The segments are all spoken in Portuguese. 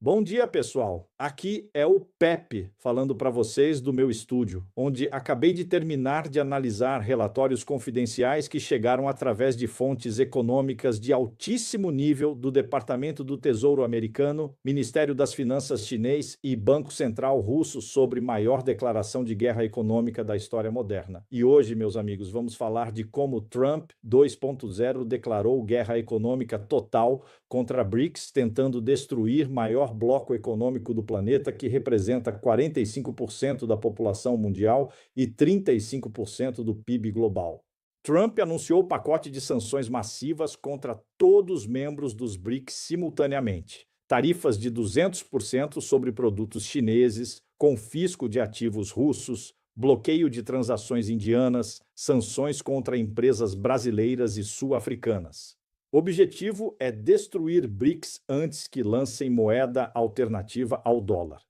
Bom dia, pessoal. Aqui é o Pepe falando para vocês do meu estúdio, onde acabei de terminar de analisar relatórios confidenciais que chegaram através de fontes econômicas de altíssimo nível do Departamento do Tesouro americano, Ministério das Finanças chinês e Banco Central russo sobre maior declaração de guerra econômica da história moderna. E hoje, meus amigos, vamos falar de como Trump 2.0 declarou guerra econômica total contra a BRICS, tentando destruir maior bloco econômico do planeta, que representa 45% da população mundial e 35% do PIB global. Trump anunciou o pacote de sanções massivas contra todos os membros dos BRICS simultaneamente. Tarifas de 200% sobre produtos chineses, confisco de ativos russos, bloqueio de transações indianas, sanções contra empresas brasileiras e sul-africanas. O objetivo é destruir BRICS antes que lancem moeda alternativa ao dólar.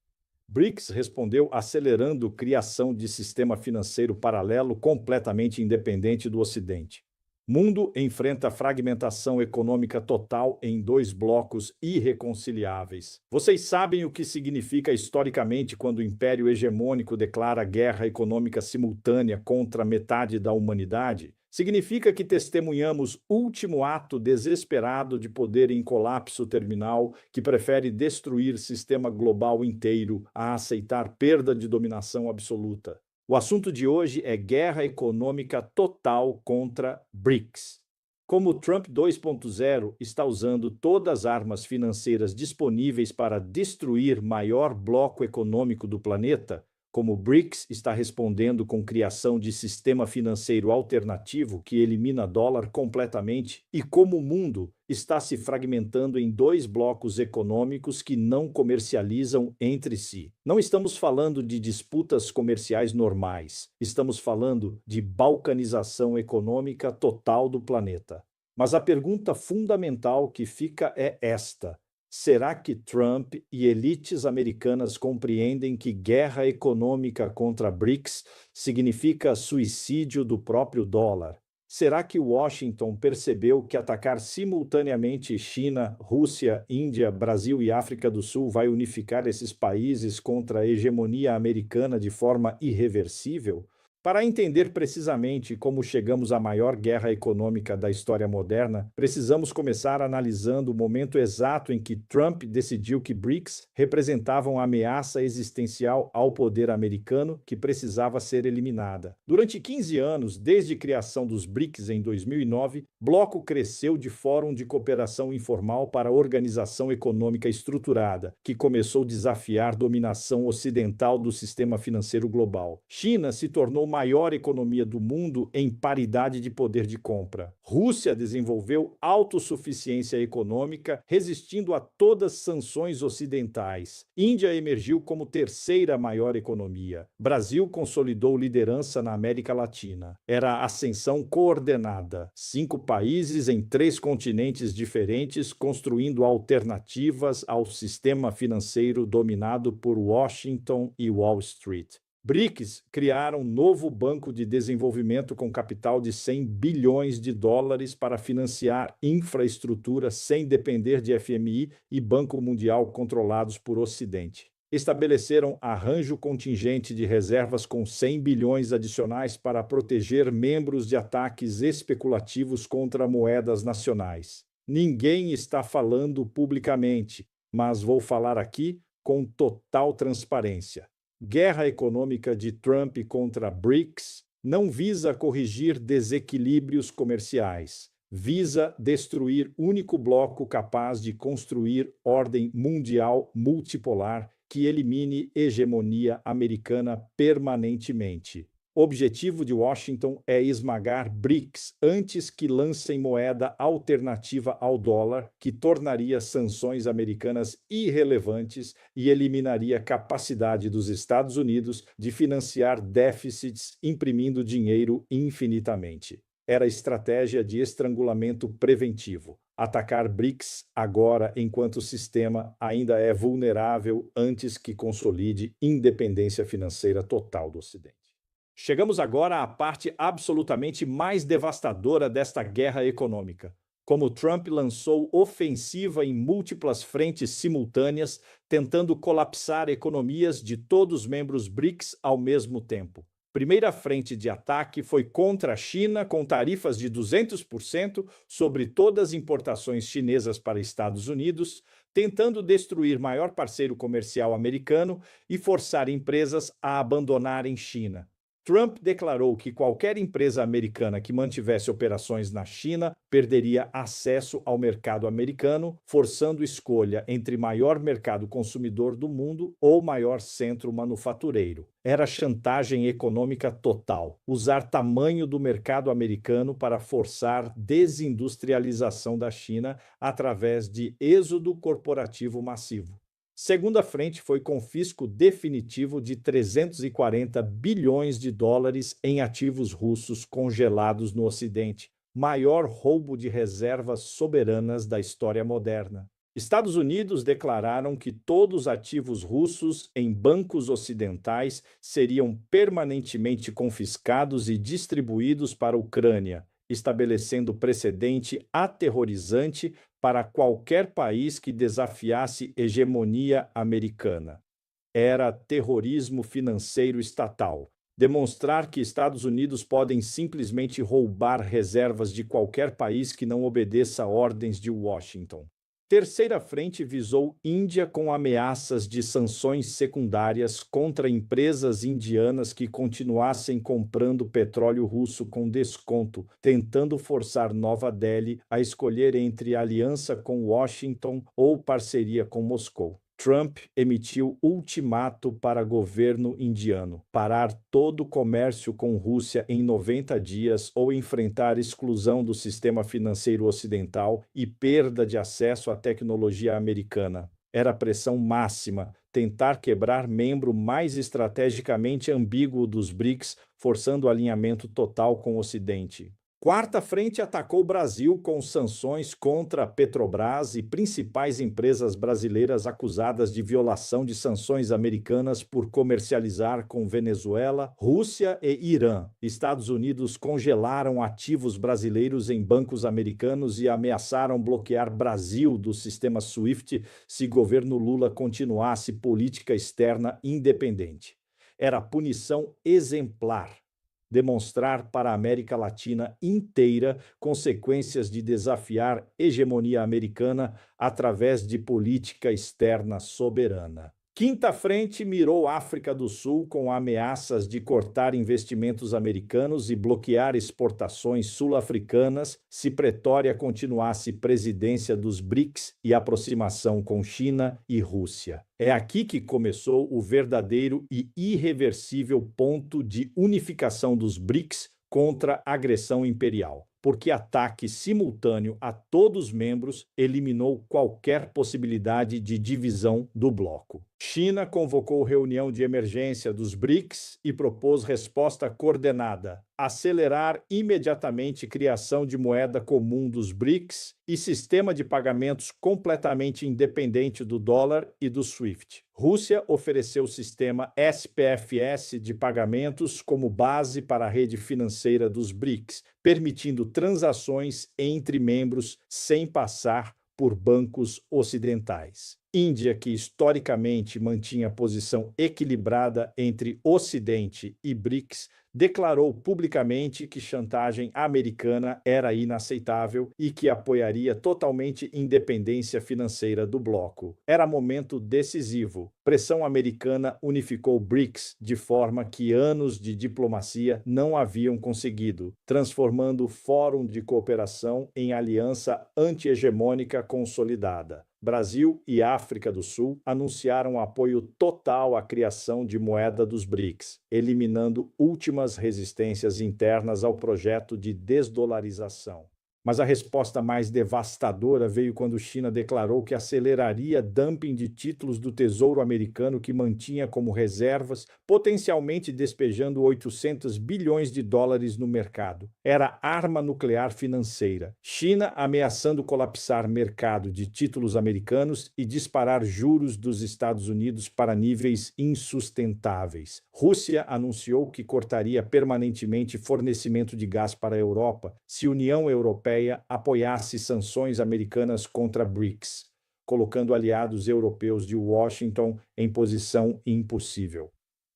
BRICS respondeu acelerando a criação de sistema financeiro paralelo completamente independente do Ocidente. Mundo enfrenta fragmentação econômica total em dois blocos irreconciliáveis. Vocês sabem o que significa historicamente quando o Império Hegemônico declara guerra econômica simultânea contra metade da humanidade? Significa que testemunhamos último ato desesperado de poder em colapso terminal que prefere destruir sistema global inteiro a aceitar perda de dominação absoluta. O assunto de hoje é guerra econômica total contra BRICS. Como o Trump 2.0 está usando todas as armas financeiras disponíveis para destruir maior bloco econômico do planeta, como o BRICS está respondendo com criação de sistema financeiro alternativo que elimina dólar completamente, e como o mundo está se fragmentando em dois blocos econômicos que não comercializam entre si. Não estamos falando de disputas comerciais normais, estamos falando de balcanização econômica total do planeta. Mas a pergunta fundamental que fica é esta: será que Trump e elites americanas compreendem que guerra econômica contra BRICS significa suicídio do próprio dólar? Será que Washington percebeu que atacar simultaneamente China, Rússia, Índia, Brasil e África do Sul vai unificar esses países contra a hegemonia americana de forma irreversível? Para entender precisamente como chegamos à maior guerra econômica da história moderna, precisamos começar analisando o momento exato em que Trump decidiu que BRICS representavam uma ameaça existencial ao poder americano que precisava ser eliminada. Durante 15 anos, desde a criação dos BRICS em 2009, o bloco cresceu de fórum de cooperação informal para organização econômica estruturada, que começou a desafiar a dominação ocidental do sistema financeiro global. China se tornou maior economia do mundo em paridade de poder de compra. Rússia desenvolveu autossuficiência econômica, resistindo a todas as sanções ocidentais. Índia emergiu como terceira maior economia. Brasil consolidou liderança na América Latina. Era a ascensão coordenada. 5 países em 3 continentes diferentes construindo alternativas ao sistema financeiro dominado por Washington e Wall Street. BRICS criaram um novo banco de desenvolvimento com capital de 100 bilhões de dólares para financiar infraestrutura sem depender de FMI e Banco Mundial controlados por Ocidente. Estabeleceram arranjo contingente de reservas com 100 bilhões adicionais para proteger membros de ataques especulativos contra moedas nacionais. Ninguém está falando publicamente, mas vou falar aqui com total transparência. Guerra econômica de Trump contra BRICS não visa corrigir desequilíbrios comerciais, visa destruir único bloco capaz de construir ordem mundial multipolar que elimine hegemonia americana permanentemente. O objetivo de Washington é esmagar BRICS antes que lancem moeda alternativa ao dólar, que tornaria sanções americanas irrelevantes e eliminaria a capacidade dos Estados Unidos de financiar déficits imprimindo dinheiro infinitamente. Era estratégia de estrangulamento preventivo. Atacar BRICS agora, enquanto o sistema ainda é vulnerável antes que consolide independência financeira total do Ocidente. Chegamos agora à parte absolutamente mais devastadora desta guerra econômica: como Trump lançou ofensiva em múltiplas frentes simultâneas, tentando colapsar economias de todos os membros BRICS ao mesmo tempo. Primeira frente de ataque foi contra a China, com tarifas de 200% sobre todas as importações chinesas para Estados Unidos, tentando destruir maior parceiro comercial americano e forçar empresas a abandonarem China. Trump declarou que qualquer empresa americana que mantivesse operações na China perderia acesso ao mercado americano, forçando escolha entre maior mercado consumidor do mundo ou maior centro manufatureiro. Era chantagem econômica total, usar tamanho do mercado americano para forçar desindustrialização da China através de êxodo corporativo massivo. Segunda frente foi confisco definitivo de 340 bilhões de dólares em ativos russos congelados no Ocidente, maior roubo de reservas soberanas da história moderna. Estados Unidos declararam que todos os ativos russos em bancos ocidentais seriam permanentemente confiscados e distribuídos para a Ucrânia, estabelecendo precedente aterrorizante para qualquer país que desafiasse hegemonia americana. Era terrorismo financeiro estatal. Demonstrar que Estados Unidos podem simplesmente roubar reservas de qualquer país que não obedeça ordens de Washington. Terceira frente visou Índia com ameaças de sanções secundárias contra empresas indianas que continuassem comprando petróleo russo com desconto, tentando forçar Nova Delhi a escolher entre aliança com Washington ou parceria com Moscou. Trump emitiu ultimato para governo indiano: parar todo o comércio com Rússia em 90 dias ou enfrentar exclusão do sistema financeiro ocidental e perda de acesso à tecnologia americana. Era pressão máxima, tentar quebrar membro mais estrategicamente ambíguo dos BRICS, forçando alinhamento total com o Ocidente. Quarta frente atacou o Brasil com sanções contra a Petrobras e principais empresas brasileiras acusadas de violação de sanções americanas por comercializar com Venezuela, Rússia e Irã. Estados Unidos congelaram ativos brasileiros em bancos americanos e ameaçaram bloquear Brasil do sistema SWIFT se governo Lula continuasse política externa independente. Era punição exemplar. Demonstrar para a América Latina inteira consequências de desafiar hegemonia americana através de política externa soberana. Quinta frente mirou África do Sul com ameaças de cortar investimentos americanos e bloquear exportações sul-africanas se Pretória continuasse presidência dos BRICS e aproximação com China e Rússia. É aqui que começou o verdadeiro e irreversível ponto de unificação dos BRICS contra a agressão imperial, porque ataque simultâneo a todos os membros eliminou qualquer possibilidade de divisão do bloco. China convocou reunião de emergência dos BRICS e propôs resposta coordenada: acelerar imediatamente criação de moeda comum dos BRICS e sistema de pagamentos completamente independente do dólar e do SWIFT. Rússia ofereceu o sistema SPFS de pagamentos como base para a rede financeira dos BRICS, permitindo transações entre membros sem passar por bancos ocidentais. Índia, que historicamente mantinha posição equilibrada entre Ocidente e BRICS, declarou publicamente que chantagem americana era inaceitável e que apoiaria totalmente independência financeira do bloco. Era momento decisivo. Pressão americana unificou BRICS de forma que anos de diplomacia não haviam conseguido, transformando o Fórum de Cooperação em aliança anti-hegemônica consolidada. Brasil e África do Sul anunciaram apoio total à criação de moeda dos BRICS, eliminando últimas resistências internas ao projeto de desdolarização. Mas a resposta mais devastadora veio quando China declarou que aceleraria dumping de títulos do Tesouro Americano que mantinha como reservas, potencialmente despejando 800 bilhões de dólares no mercado. Era arma nuclear financeira. China ameaçando colapsar mercado de títulos americanos e disparar juros dos Estados Unidos para níveis insustentáveis. Rússia anunciou que cortaria permanentemente fornecimento de gás para a Europa se a União Europeia Europeia apoiasse sanções americanas contra BRICS, colocando aliados europeus de Washington em posição impossível.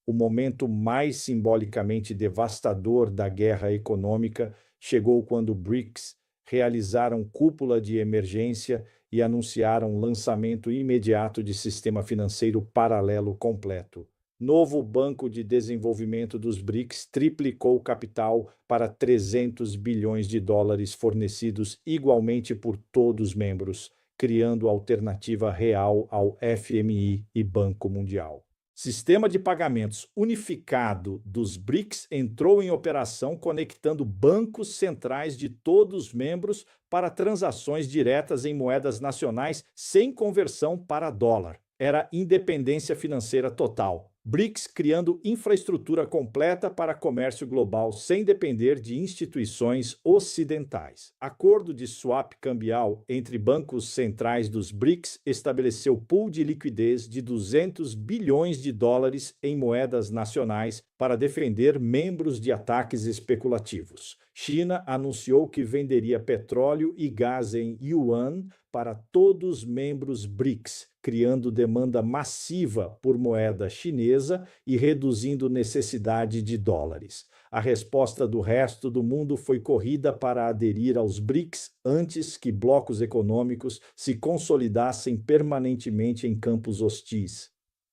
O momento mais simbolicamente devastador da guerra econômica chegou quando BRICS realizaram cúpula de emergência e anunciaram lançamento imediato de sistema financeiro paralelo completo. Novo Banco de Desenvolvimento dos BRICS triplicou o capital para 300 bilhões de dólares fornecidos igualmente por todos os membros, criando alternativa real ao FMI e Banco Mundial. Sistema de pagamentos unificado dos BRICS entrou em operação conectando bancos centrais de todos os membros para transações diretas em moedas nacionais sem conversão para dólar. Era independência financeira total. BRICS criando infraestrutura completa para comércio global sem depender de instituições ocidentais. Acordo de swap cambial entre bancos centrais dos BRICS estabeleceu pool de liquidez de 200 bilhões de dólares em moedas nacionais para defender membros de ataques especulativos. China anunciou que venderia petróleo e gás em yuan para todos os membros BRICS, criando demanda massiva por moeda chinesa e reduzindo necessidade de dólares. A resposta do resto do mundo foi corrida para aderir aos BRICS antes que blocos econômicos se consolidassem permanentemente em campos hostis.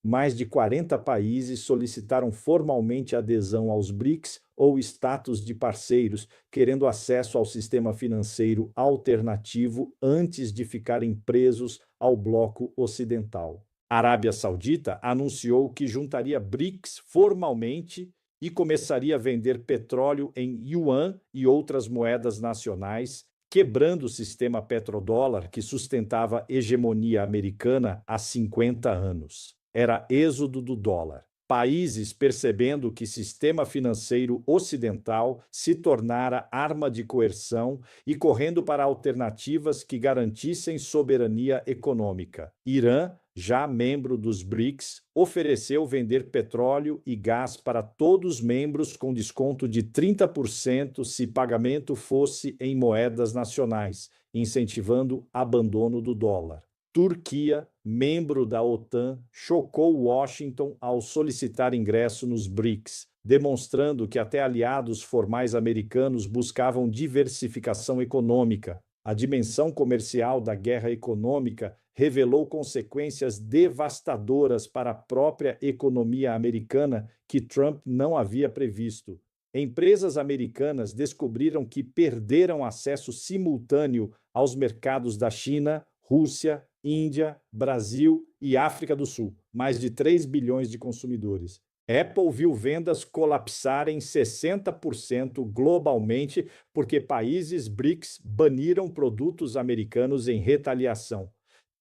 Mais de 40 países solicitaram formalmente adesão aos BRICS ou status de parceiros, querendo acesso ao sistema financeiro alternativo antes de ficarem presos ao bloco ocidental. A Arábia Saudita anunciou que juntaria BRICS formalmente e começaria a vender petróleo em yuan e outras moedas nacionais, quebrando o sistema petrodólar que sustentava a hegemonia americana há 50 anos. Era êxodo do dólar. Países percebendo que sistema financeiro ocidental se tornara arma de coerção e correndo para alternativas que garantissem soberania econômica. Irã, já membro dos BRICS, ofereceu vender petróleo e gás para todos os membros com desconto de 30% se pagamento fosse em moedas nacionais, incentivando abandono do dólar. Turquia, membro da OTAN, chocou Washington ao solicitar ingresso nos BRICS, demonstrando que até aliados formais americanos buscavam diversificação econômica. A dimensão comercial da guerra econômica revelou consequências devastadoras para a própria economia americana que Trump não havia previsto. Empresas americanas descobriram que perderam acesso simultâneo aos mercados da China, Rússia, Índia, Brasil e África do Sul, mais de 3 bilhões de consumidores. Apple viu vendas colapsarem 60% globalmente porque países BRICS baniram produtos americanos em retaliação.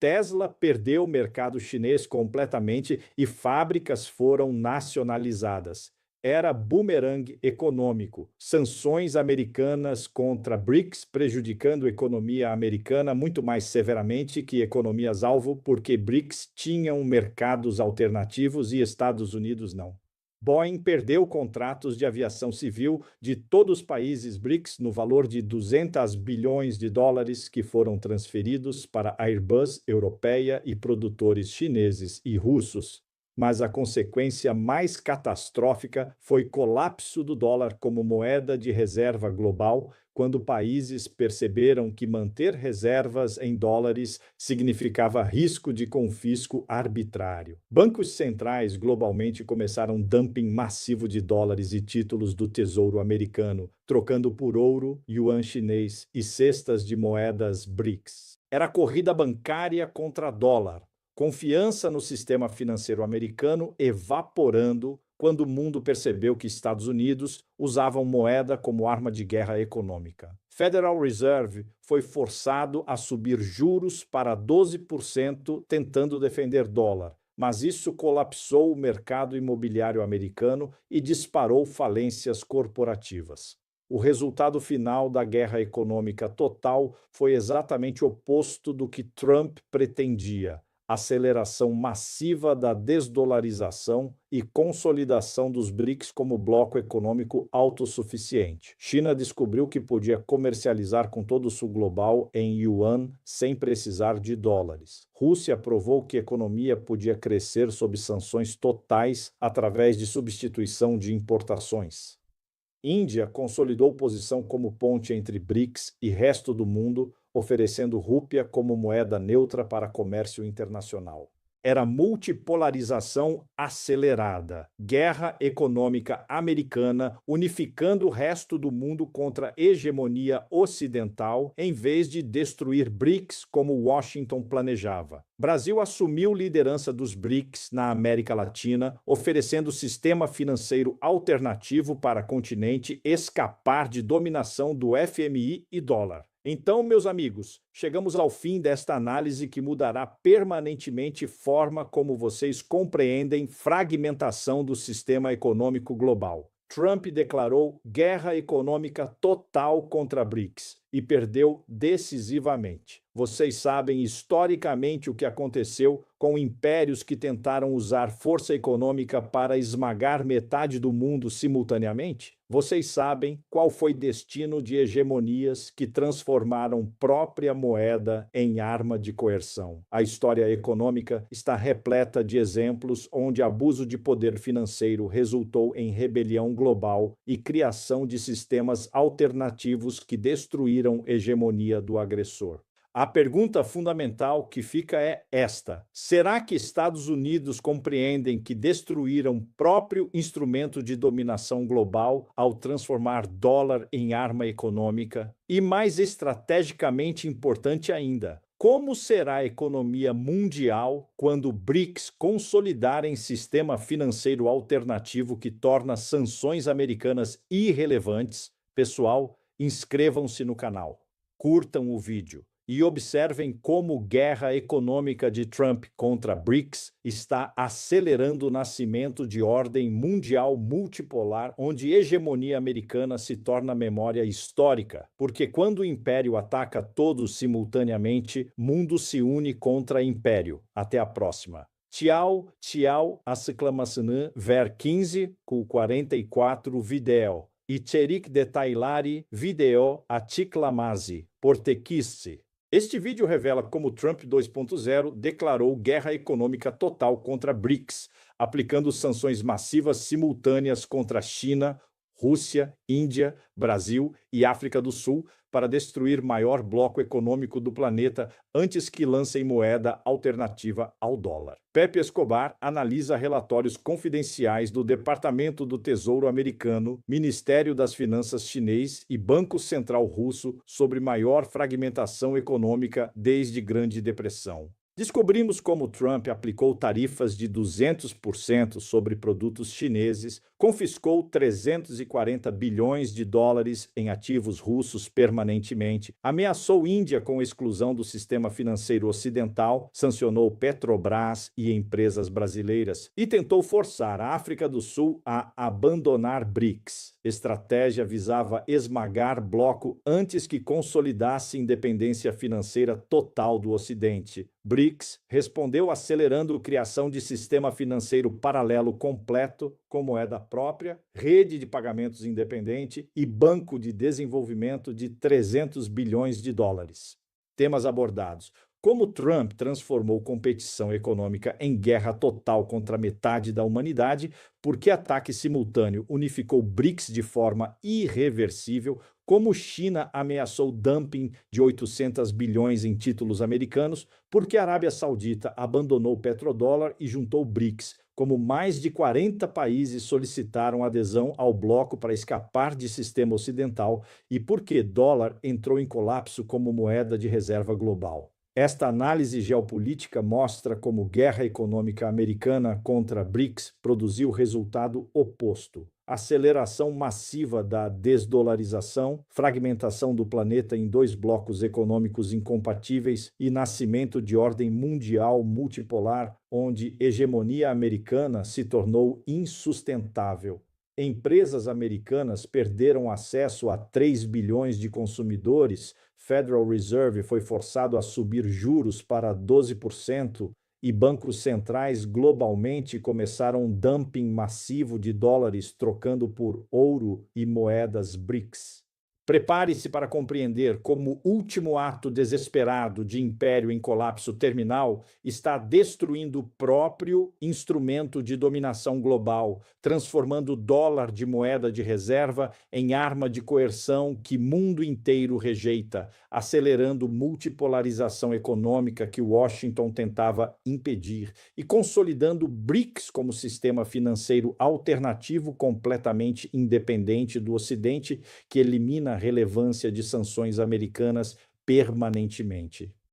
Tesla perdeu o mercado chinês completamente e fábricas foram nacionalizadas. Era bumerangue econômico. Sanções americanas contra BRICS prejudicando a economia americana muito mais severamente que economias-alvo, porque BRICS tinham mercados alternativos e Estados Unidos não. Boeing perdeu contratos de aviação civil de todos os países BRICS no valor de 200 bilhões de dólares que foram transferidos para a Airbus europeia e produtores chineses e russos. Mas a consequência mais catastrófica foi colapso do dólar como moeda de reserva global, quando países perceberam que manter reservas em dólares significava risco de confisco arbitrário. Bancos centrais globalmente começaram dumping massivo de dólares e títulos do Tesouro americano, trocando por ouro, yuan chinês e cestas de moedas BRICS. Era corrida bancária contra dólar. Confiança no sistema financeiro americano evaporando quando o mundo percebeu que Estados Unidos usavam moeda como arma de guerra econômica. Federal Reserve foi forçado a subir juros para 12%, tentando defender dólar, mas isso colapsou o mercado imobiliário americano e disparou falências corporativas. O resultado final da guerra econômica total foi exatamente o oposto do que Trump pretendia. aceleração massiva da desdolarização e consolidação dos BRICS como bloco econômico autossuficiente. China descobriu que podia comercializar com todo o sul global em yuan sem precisar de dólares. Rússia provou que a economia podia crescer sob sanções totais através de substituição de importações. Índia consolidou posição como ponte entre BRICS e resto do mundo, oferecendo rúpia como moeda neutra para comércio internacional. Era multipolarização acelerada, guerra econômica americana unificando o resto do mundo contra a hegemonia ocidental, em vez de destruir BRICS como Washington planejava. Brasil assumiu liderança dos BRICS na América Latina, oferecendo sistema financeiro alternativo para o continente escapar de dominação do FMI e dólar. Então, meus amigos, chegamos ao fim desta análise que mudará permanentemente a forma como vocês compreendem fragmentação do sistema econômico global. Trump declarou guerra econômica total contra a BRICS e perdeu decisivamente. Vocês sabem historicamente o que aconteceu com impérios que tentaram usar força econômica para esmagar metade do mundo simultaneamente? Vocês sabem qual foi o destino de hegemonias que transformaram própria moeda em arma de coerção. A história econômica está repleta de exemplos onde abuso de poder financeiro resultou em rebelião global e criação de sistemas alternativos que destruíram a hegemonia do agressor. A pergunta fundamental que fica é esta: será que Estados Unidos compreendem que destruíram o próprio instrumento de dominação global ao transformar dólar em arma econômica? E mais estrategicamente importante ainda, como será a economia mundial quando BRICS consolidarem sistema financeiro alternativo que torna sanções americanas irrelevantes? Pessoal, inscrevam-se no canal, curtam o vídeo e observem como a guerra econômica de Trump contra BRICS está acelerando o nascimento de ordem mundial multipolar, onde a hegemonia americana se torna memória histórica, porque quando o império ataca todos simultaneamente, mundo se une contra império. Até a próxima. Tchau, tchau, exclamação, ver 15 com 44 vídeo. E Cherik detailari vídeo aticlamase, portequisse. Este vídeo revela como Trump 2.0 declarou guerra econômica total contra BRICS, aplicando sanções massivas simultâneas contra a China, Rússia, Índia, Brasil e África do Sul para destruir o maior bloco econômico do planeta antes que lancem moeda alternativa ao dólar. Pepe Escobar analisa relatórios confidenciais do Departamento do Tesouro americano, Ministério das Finanças chinês e Banco Central russo sobre maior fragmentação econômica desde Grande Depressão. Descobrimos como Trump aplicou tarifas de 200% sobre produtos chineses, confiscou 340 bilhões de dólares em ativos russos permanentemente, ameaçou Índia com exclusão do sistema financeiro ocidental, sancionou Petrobras e empresas brasileiras e tentou forçar a África do Sul a abandonar BRICS. Estratégia visava esmagar bloco antes que consolidasse independência financeira total do Ocidente. BRICS respondeu acelerando a criação de sistema financeiro paralelo completo, com moeda própria, rede de pagamentos independente e banco de desenvolvimento de 300 bilhões de dólares. Temas abordados: como Trump transformou competição econômica em guerra total contra metade da humanidade, porque ataque simultâneo unificou BRICS de forma irreversível, como China ameaçou dumping de 800 bilhões em títulos americanos, porque a Arábia Saudita abandonou o petrodólar e juntou BRICS, como mais de 40 países solicitaram adesão ao bloco para escapar de sistema ocidental e porque dólar entrou em colapso como moeda de reserva global. Esta análise geopolítica mostra como guerra econômica americana contra BRICS produziu resultado oposto. Aceleração massiva da desdolarização, fragmentação do planeta em dois blocos econômicos incompatíveis e nascimento de ordem mundial multipolar, onde hegemonia americana se tornou insustentável. Empresas americanas perderam acesso a 3 bilhões de consumidores, Federal Reserve foi forçado a subir juros para 12% e bancos centrais globalmente começaram um dumping massivo de dólares, trocando por ouro e moedas BRICS. Prepare-se para compreender como o último ato desesperado de império em colapso terminal está destruindo o próprio instrumento de dominação global, transformando o dólar de moeda de reserva em arma de coerção que o mundo inteiro rejeita, acelerando multipolarização econômica que Washington tentava impedir e consolidando o BRICS como sistema financeiro alternativo completamente independente do Ocidente, que elimina a relevância de sanções americanas permanentemente.